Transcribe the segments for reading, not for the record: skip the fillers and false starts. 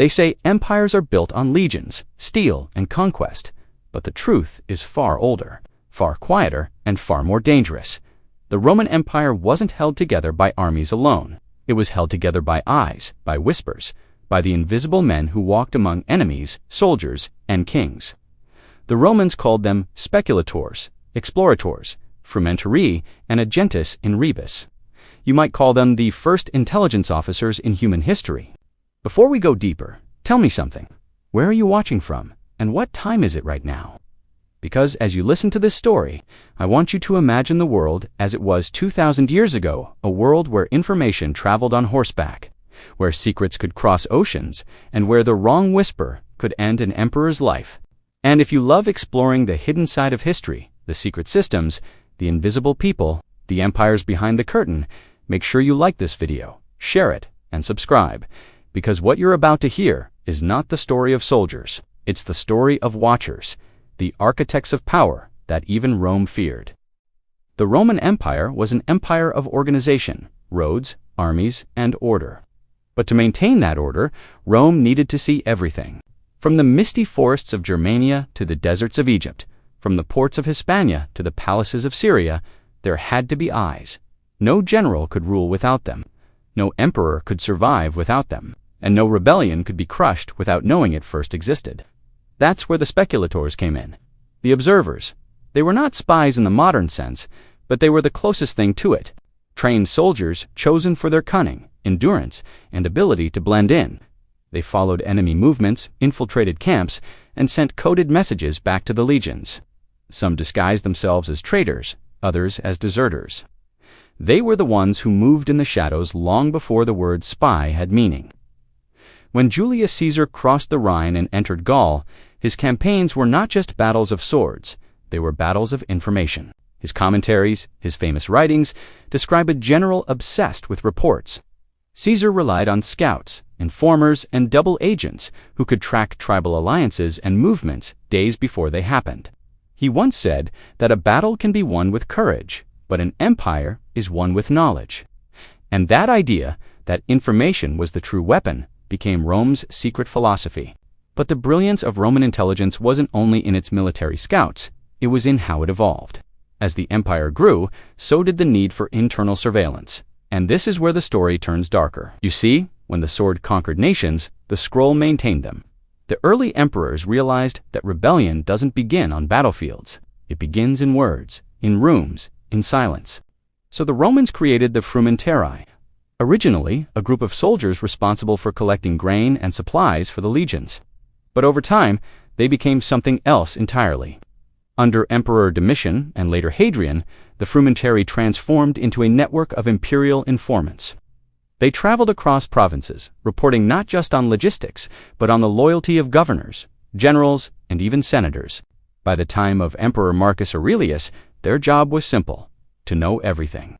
They say empires are built on legions, steel, and conquest, but the truth is far older, far quieter, and far more dangerous. The Roman Empire wasn't held together by armies alone. It was held together by eyes, by whispers, by the invisible men who walked among enemies, soldiers, and kings. The Romans called them speculators, explorators, frumentarii, and agentes in rebus. You might call them the first intelligence officers in human history. Before we go deeper, tell me something. Where are you watching from, and what time is it right now? Because as you listen to this story, I want you to imagine the world as it was 2,000 years ago, a world where information traveled on horseback, where secrets could cross oceans, and where the wrong whisper could end an emperor's life. And if you love exploring the hidden side of history, the secret systems, the invisible people, the empires behind the curtain, make sure you like this video, share it, and subscribe, because what you're about to hear is not the story of soldiers, it's the story of watchers, the architects of power that even Rome feared. The Roman Empire was an empire of organization, roads, armies, and order. But to maintain that order, Rome needed to see everything. From the misty forests of Germania to the deserts of Egypt, from the ports of Hispania to the palaces of Syria, there had to be eyes. No general could rule without them. No emperor could survive without them. And no rebellion could be crushed without knowing it first existed. That's where the speculators came in. The observers. They were not spies in the modern sense, but they were the closest thing to it. Trained soldiers chosen for their cunning, endurance, and ability to blend in. They followed enemy movements, infiltrated camps, and sent coded messages back to the legions. Some disguised themselves as traitors, others as deserters. They were the ones who moved in the shadows long before the word spy had meaning. When Julius Caesar crossed the Rhine and entered Gaul, his campaigns were not just battles of swords, they were battles of information. His commentaries, his famous writings, describe a general obsessed with reports. Caesar relied on scouts, informers, and double agents who could track tribal alliances and movements days before they happened. He once said that a battle can be won with courage, but an empire is won with knowledge. And that idea, that information was the true weapon, became Rome's secret philosophy. But the brilliance of Roman intelligence wasn't only in its military scouts, it was in how it evolved. As the empire grew, so did the need for internal surveillance. And this is where the story turns darker. You see, when the sword conquered nations, the scroll maintained them. The early emperors realized that rebellion doesn't begin on battlefields. It begins in words, in rooms, in silence. So the Romans created the frumentarii. Originally, a group of soldiers responsible for collecting grain and supplies for the legions. But over time, they became something else entirely. Under Emperor Domitian and later Hadrian, the frumentarii transformed into a network of imperial informants. They traveled across provinces, reporting not just on logistics, but on the loyalty of governors, generals, and even senators. By the time of Emperor Marcus Aurelius, their job was simple: to know everything.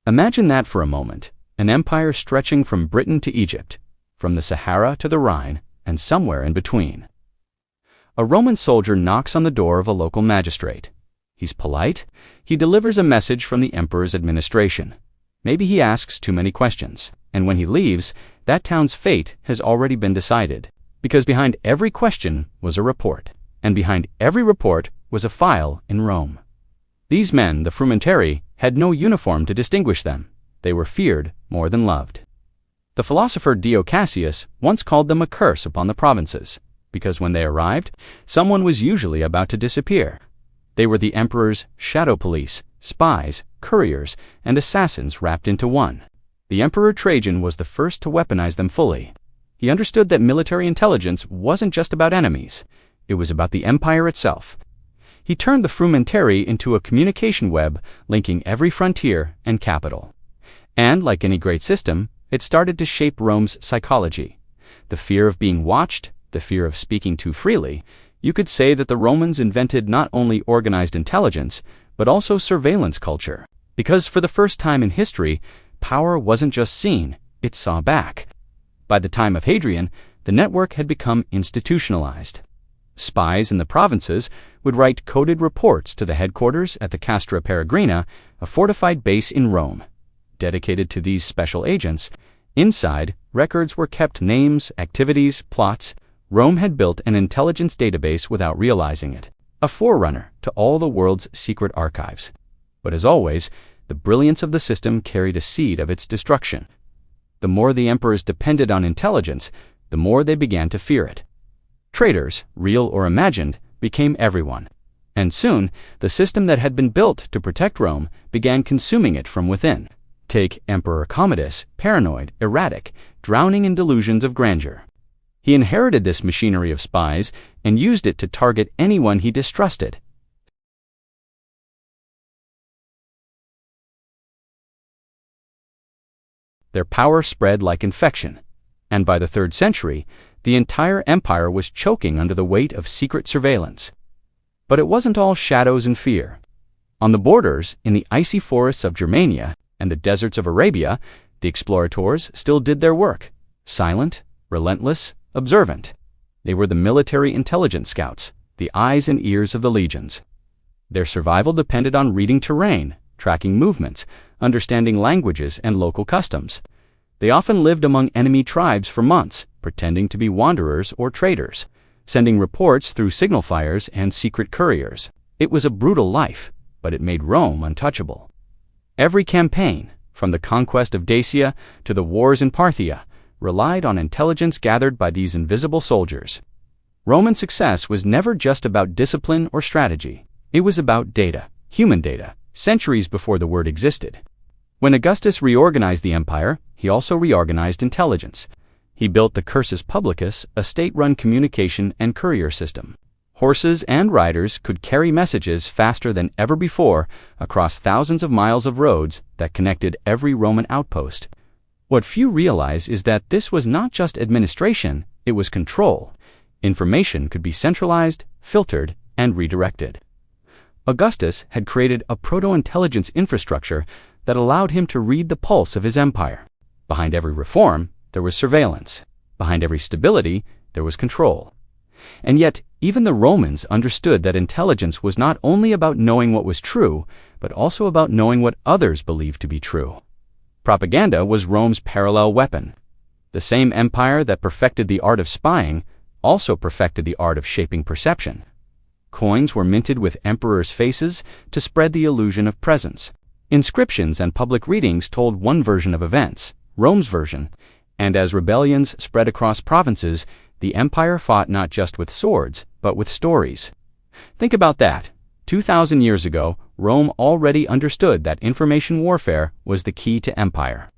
Imagine that for a moment. An empire stretching from Britain to Egypt, from the Sahara to the Rhine, and somewhere in between. A Roman soldier knocks on the door of a local magistrate. He's polite. He delivers a message from the emperor's administration. Maybe he asks too many questions, and when he leaves, that town's fate has already been decided, because behind every question was a report, and behind every report was a file in Rome. These men, the frumentarii, had no uniform to distinguish them. They were feared more than loved. The philosopher Diocletian once called them a curse upon the provinces, because when they arrived, someone was usually about to disappear. They were the emperor's shadow police, spies, couriers, and assassins wrapped into one. The Emperor Trajan was the first to weaponize them fully. He understood that military intelligence wasn't just about enemies, it was about the empire itself. He turned the frumentarii into a communication web linking every frontier and capital. And, like any great system, it started to shape Rome's psychology. The fear of being watched, the fear of speaking too freely. You could say that the Romans invented not only organized intelligence, but also surveillance culture. Because for the first time in history, power wasn't just seen, it saw back. By the time of Hadrian, the network had become institutionalized. Spies in the provinces would write coded reports to the headquarters at the Castra Peregrina, a fortified base in Rome. Dedicated to these special agents, inside, Records were kept: names, activities, plots. Rome had built an intelligence database without realizing it, a forerunner to all the world's secret archives. But as always, the brilliance of the system carried a seed of its destruction. The more the emperors depended on intelligence, the more they began to fear it. Traitors, real or imagined, became everyone. And soon, the system that had been built to protect Rome began consuming it from within. Take Emperor Commodus, paranoid, erratic, drowning in delusions of grandeur. He inherited this machinery of spies and used it to target anyone he distrusted. Their power spread like infection, and by the 3rd century, the entire empire was choking under the weight of secret surveillance. But it wasn't all shadows and fear. On the borders, in the icy forests of Germania and the deserts of Arabia, the explorators still did their work, silent, relentless, observant. They were the military intelligence scouts, the eyes and ears of the legions. Their survival depended on reading terrain, tracking movements, understanding languages and local customs. They often lived among enemy tribes for months, pretending to be wanderers or traders, sending reports through signal fires and secret couriers. It was a brutal life, but it made Rome untouchable. Every campaign, from the conquest of Dacia to the wars in Parthia, relied on intelligence gathered by these invisible soldiers. Roman success was never just about discipline or strategy. It was about data, human data, centuries before the word existed. When Augustus reorganized the empire, he also reorganized intelligence. He built the cursus publicus, a state-run communication and courier system. Horses and riders could carry messages faster than ever before across thousands of miles of roads that connected every Roman outpost. What few realize is that this was not just administration, it was control. Information could be centralized, filtered, and redirected. Augustus had created a proto-intelligence infrastructure that allowed him to read the pulse of his empire. Behind every reform, there was surveillance. Behind every stability, there was control. And yet, even the Romans understood that intelligence was not only about knowing what was true, but also about knowing what others believed to be true. Propaganda was Rome's parallel weapon. The same empire that perfected the art of spying also perfected the art of shaping perception. Coins were minted with emperors' faces to spread the illusion of presence. Inscriptions and public readings told one version of events, Rome's version, and as rebellions spread across provinces, the empire fought not just with swords, but with stories. Think about that. 2,000 years ago, Rome already understood that information warfare was the key to empire.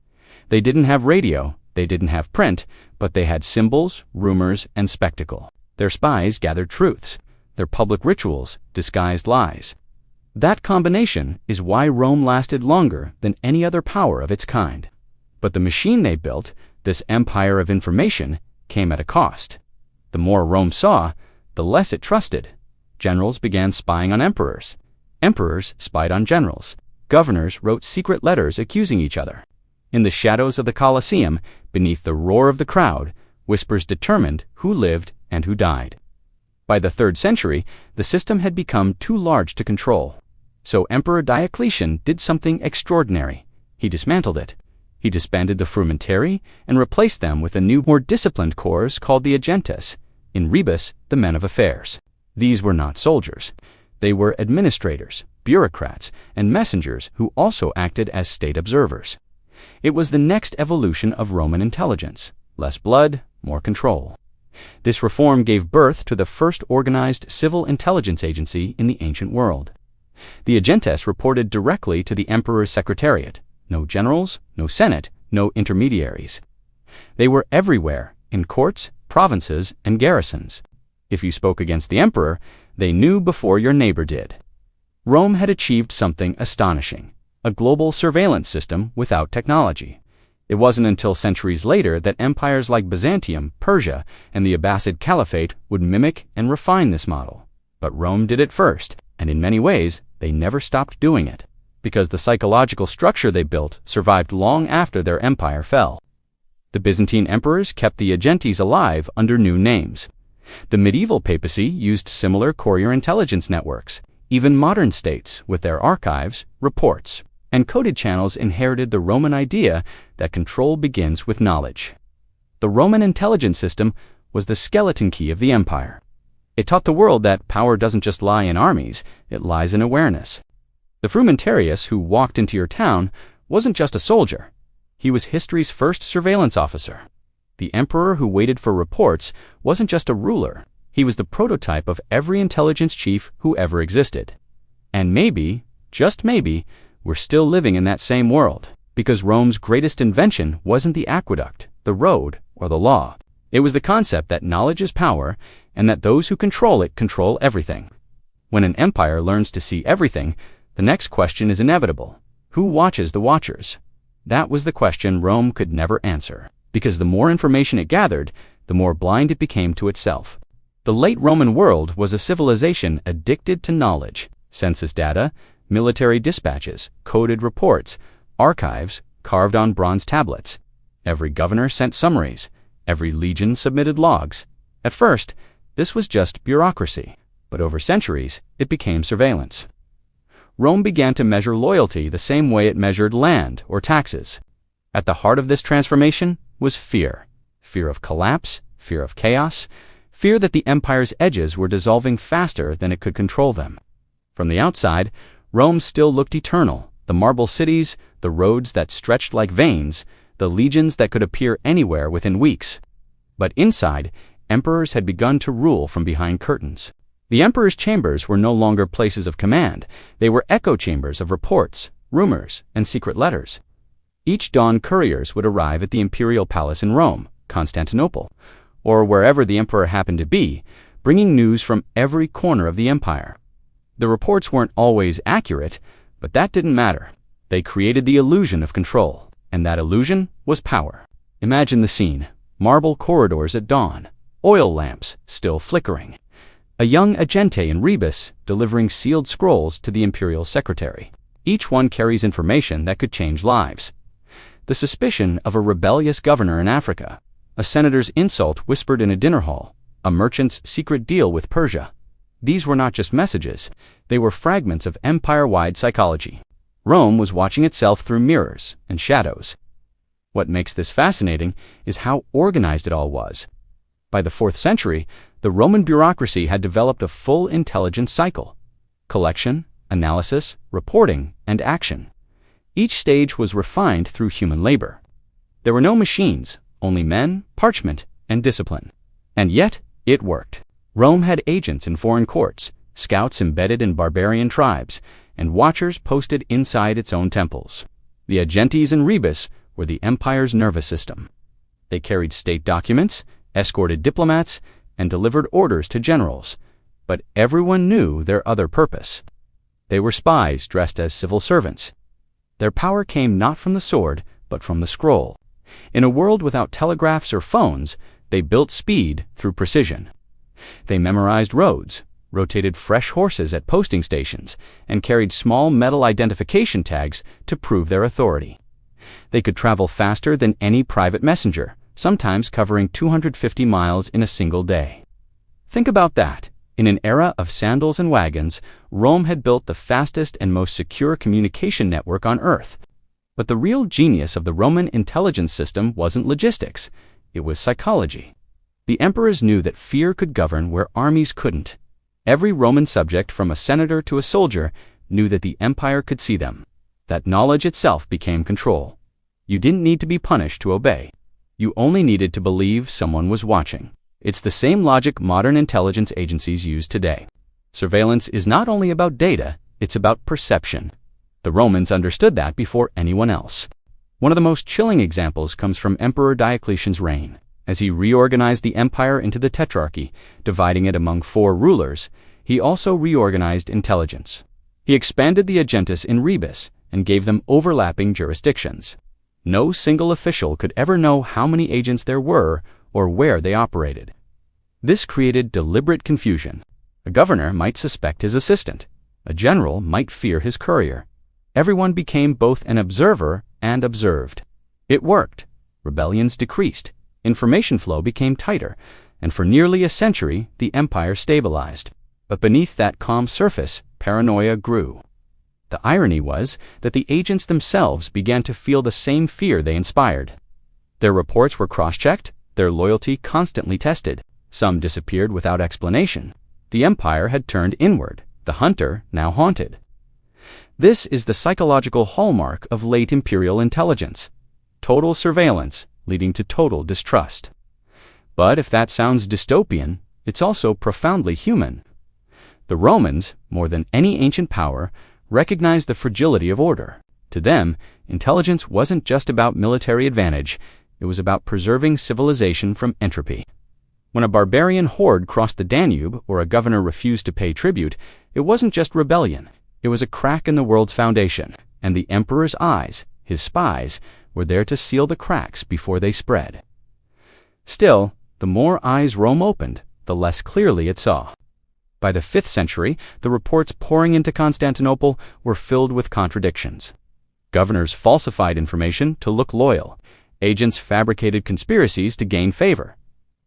They didn't have radio, they didn't have print, but they had symbols, rumors, and spectacle. Their spies gathered truths. Their public rituals disguised lies. That combination is why Rome lasted longer than any other power of its kind. But the machine they built, this empire of information, came at a cost. The more Rome saw, the less it trusted. Generals began spying on emperors. Emperors spied on generals. Governors wrote secret letters accusing each other. In the shadows of the Colosseum, beneath the roar of the crowd, whispers determined who lived and who died. By the 3rd century, the system had become too large to control. So Emperor Diocletian did something extraordinary. He dismantled it. He disbanded the frumentarii and replaced them with a new, more disciplined corps called the agentes, in rebus, the men of affairs. These were not soldiers. They were administrators, bureaucrats, and messengers who also acted as state observers. It was the next evolution of Roman intelligence: less blood, more control. This reform gave birth to the first organized civil intelligence agency in the ancient world. The agentes reported directly to the emperor's secretariat. No generals, no senate, no intermediaries. They were everywhere, in courts, provinces, and garrisons. If you spoke against the emperor, they knew before your neighbor did. Rome had achieved something astonishing: a global surveillance system without technology. It wasn't until centuries later that empires like Byzantium, Persia, and the Abbasid Caliphate would mimic and refine this model. But Rome did it first, and in many ways, they never stopped doing it, because the psychological structure they built survived long after their empire fell. The Byzantine emperors kept the agentes alive under new names. The medieval papacy used similar courier intelligence networks. Even modern states, with their archives, reports, and coded channels, inherited the Roman idea that control begins with knowledge. The Roman intelligence system was the skeleton key of the empire. It taught the world that power doesn't just lie in armies, it lies in awareness. The frumentarius who walked into your town wasn't just a soldier. He was history's first surveillance officer. The emperor who waited for reports wasn't just a ruler. He was the prototype of every intelligence chief who ever existed. And maybe, just maybe, we're still living in that same world, because Rome's greatest invention wasn't the aqueduct, the road, or the law. It was the concept that knowledge is power, and that those who control it control everything. When an empire learns to see everything, the next question is inevitable. Who watches the watchers? That was the question Rome could never answer, because the more information it gathered, the more blind it became to itself. The late Roman world was a civilization addicted to knowledge. Census data, military dispatches, coded reports, archives carved on bronze tablets. Every governor sent summaries. Every legion submitted logs. At first, this was just bureaucracy, but over centuries, it became surveillance. Rome began to measure loyalty the same way it measured land or taxes. At the heart of this transformation was fear. Fear of collapse, fear of chaos, fear that the empire's edges were dissolving faster than it could control them. From the outside, Rome still looked eternal. The marble cities, the roads that stretched like veins, the legions that could appear anywhere within weeks. But inside, emperors had begun to rule from behind curtains. The emperor's chambers were no longer places of command. They were echo chambers of reports, rumors, and secret letters. Each dawn, couriers would arrive at the imperial palace in Rome, Constantinople, or wherever the emperor happened to be, bringing news from every corner of the empire. The reports weren't always accurate, but that didn't matter. They created the illusion of control, and that illusion was power. Imagine the scene: marble corridors at dawn, oil lamps still flickering, a young agente in rebus delivering sealed scrolls to the imperial secretary. Each one carries information that could change lives. The suspicion of a rebellious governor in Africa, a senator's insult whispered in a dinner hall, a merchant's secret deal with Persia. These were not just messages, they were fragments of empire-wide psychology. Rome was watching itself through mirrors and shadows. What makes this fascinating is how organized it all was. By the 4th century, the Roman bureaucracy had developed a full intelligence cycle: collection, analysis, reporting, and action. Each stage was refined through human labor. There were no machines, only men, parchment, and discipline. And yet, it worked. Rome had agents in foreign courts, scouts embedded in barbarian tribes, and watchers posted inside its own temples. The agentes in rebus were the empire's nervous system. They carried state documents, escorted diplomats, and delivered orders to generals. But everyone knew their other purpose. They were spies dressed as civil servants. Their power came not from the sword, but from the scroll. In a world without telegraphs or phones, they built speed through precision. They memorized roads, rotated fresh horses at posting stations, and carried small metal identification tags to prove their authority. They could travel faster than any private messenger, sometimes covering 250 miles in a single day. Think about that. In an era of sandals and wagons, Rome had built the fastest and most secure communication network on Earth. But the real genius of the Roman intelligence system wasn't logistics, it was psychology. The emperors knew that fear could govern where armies couldn't. Every Roman subject, from a senator to a soldier, knew that the empire could see them. That knowledge itself became control. You didn't need to be punished to obey. You only needed to believe someone was watching. It's the same logic modern intelligence agencies use today. Surveillance is not only about data, it's about perception. The Romans understood that before anyone else. One of the most chilling examples comes from Emperor Diocletian's reign. As he reorganized the empire into the tetrarchy, dividing it among 4 rulers, he also reorganized intelligence. He expanded the agentis in rebus and gave them overlapping jurisdictions. No single official could ever know how many agents there were or where they operated. This created deliberate confusion. A governor might suspect his assistant. A general might fear his courier. Everyone became both an observer and observed. It worked. Rebellions decreased. Information flow became tighter, and for nearly a century, the empire stabilized. But beneath that calm surface, paranoia grew. The irony was that the agents themselves began to feel the same fear they inspired. Their reports were cross-checked, their loyalty constantly tested. Some disappeared without explanation. The empire had turned inward, the hunter now haunted. This is the psychological hallmark of late imperial intelligence. Total surveillance leading to total distrust. But if that sounds dystopian, it's also profoundly human. The Romans, more than any ancient power, recognized the fragility of order. To them, intelligence wasn't just about military advantage, it was about preserving civilization from entropy. When a barbarian horde crossed the Danube or a governor refused to pay tribute, it wasn't just rebellion, it was a crack in the world's foundation, and the emperor's eyes, his spies, were there to seal the cracks before they spread. Still, the more eyes Rome opened, the less clearly it saw. By the 5th century, the reports pouring into Constantinople were filled with contradictions. Governors falsified information to look loyal. Agents fabricated conspiracies to gain favor.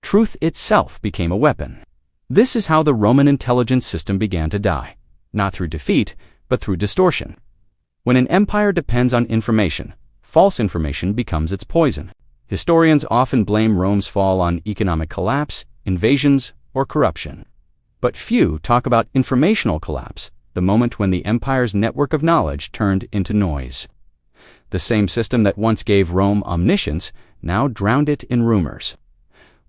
Truth itself became a weapon. This is how the Roman intelligence system began to die, not through defeat, but through distortion. When an empire depends on information, false information becomes its poison. Historians often blame Rome's fall on economic collapse, invasions, or corruption. But few talk about informational collapse, the moment when the empire's network of knowledge turned into noise. The same system that once gave Rome omniscience now drowned it in rumors.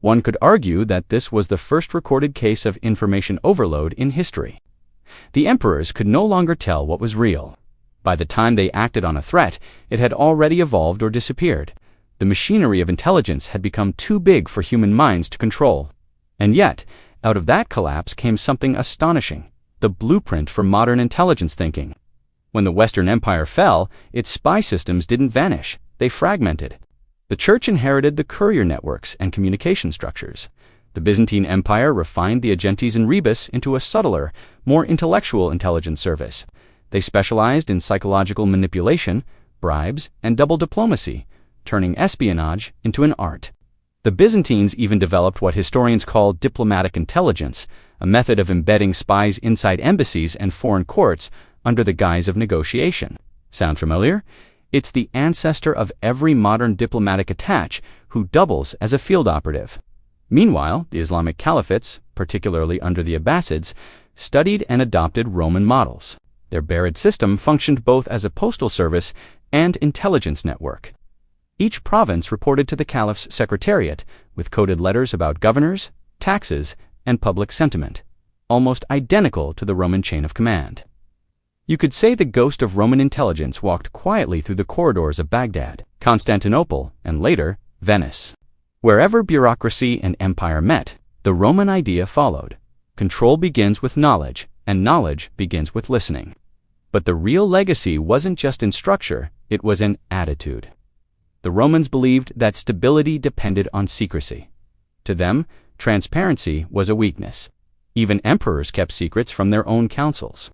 One could argue that this was the first recorded case of information overload in history. The emperors could no longer tell what was real. By the time they acted on a threat, it had already evolved or disappeared. The machinery of intelligence had become too big for human minds to control. And yet, out of that collapse came something astonishing, the blueprint for modern intelligence thinking. When the Western Empire fell, its spy systems didn't vanish, they fragmented. The Church inherited the courier networks and communication structures. The Byzantine Empire refined the agentes and rebus into a subtler, more intellectual intelligence service. They specialized in psychological manipulation, bribes, and double diplomacy, turning espionage into an art. The Byzantines even developed what historians call diplomatic intelligence, a method of embedding spies inside embassies and foreign courts under the guise of negotiation. Sound familiar? It's the ancestor of every modern diplomatic attaché who doubles as a field operative. Meanwhile, the Islamic caliphates, particularly under the Abbasids, studied and adopted Roman models. Their Barid system functioned both as a postal service and intelligence network. Each province reported to the caliph's secretariat with coded letters about governors, taxes, and public sentiment, almost identical to the Roman chain of command. You could say the ghost of Roman intelligence walked quietly through the corridors of Baghdad, Constantinople, and later, Venice. Wherever bureaucracy and empire met, the Roman idea followed. Control begins with knowledge, and knowledge begins with listening. But the real legacy wasn't just in structure, it was in attitude. The Romans believed that stability depended on secrecy. To them, transparency was a weakness. Even emperors kept secrets from their own councils.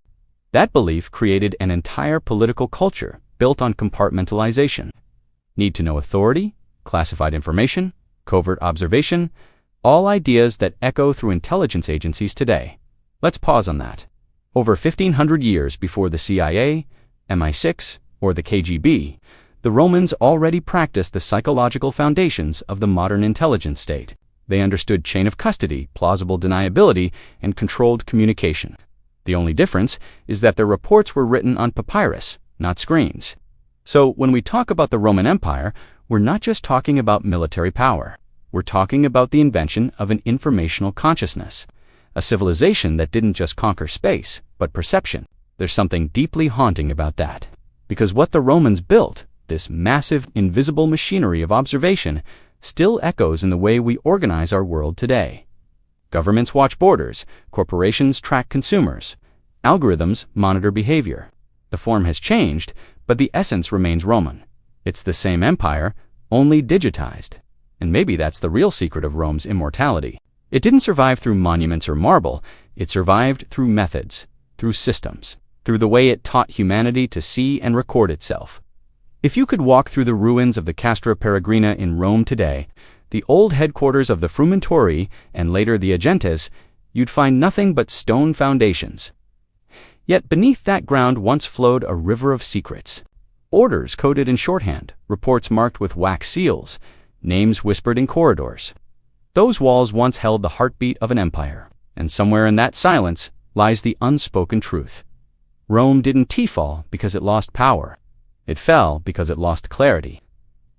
That belief created an entire political culture built on compartmentalization. Need to know authority, classified information, covert observation, all ideas that echo through intelligence agencies today. Let's pause on that. Over 1,500 years before the CIA, MI6, or the KGB, the Romans already practiced the psychological foundations of the modern intelligence state. They understood chain of custody, plausible deniability, and controlled communication. The only difference is that their reports were written on papyrus, not screens. So when we talk about the Roman Empire, we're not just talking about military power. We're talking about the invention of an informational consciousness, a civilization that didn't just conquer space, but perception. There's something deeply haunting about that. Because what the Romans built, this massive, invisible machinery of observation, still echoes in the way we organize our world today. Governments watch borders, corporations track consumers, algorithms monitor behavior. The form has changed, but the essence remains Roman. It's the same empire, only digitized. And maybe that's the real secret of Rome's immortality. It didn't survive through monuments or marble, it survived through methods, through systems, through the way it taught humanity to see and record itself. If you could walk through the ruins of the Castra Peregrina in Rome today, the old headquarters of the frumentarii and later the agentes, you'd find nothing but stone foundations. Yet beneath that ground once flowed a river of secrets. Orders coded in shorthand, reports marked with wax seals, names whispered in corridors. Those walls once held the heartbeat of an empire, and somewhere in that silence lies the unspoken truth. Rome didn't fall because it lost power. It fell because it lost clarity.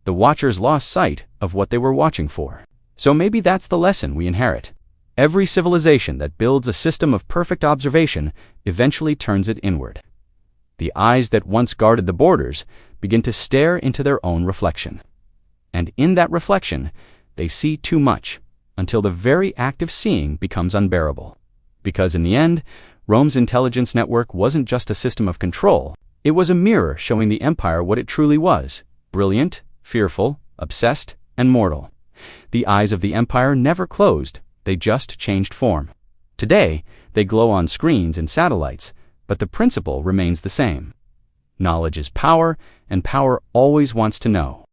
The watchers lost sight of what they were watching for. So maybe that's the lesson we inherit. Every civilization that builds a system of perfect observation eventually turns it inward. The eyes that once guarded the borders begin to stare into their own reflection. And in that reflection, they see too much, until the very act of seeing becomes unbearable. Because in the end, Rome's intelligence network wasn't just a system of control, it was a mirror showing the empire what it truly was: brilliant, fearful, obsessed, and mortal. The eyes of the empire never closed, they just changed form. Today, they glow on screens and satellites, but the principle remains the same. Knowledge is power, and power always wants to know.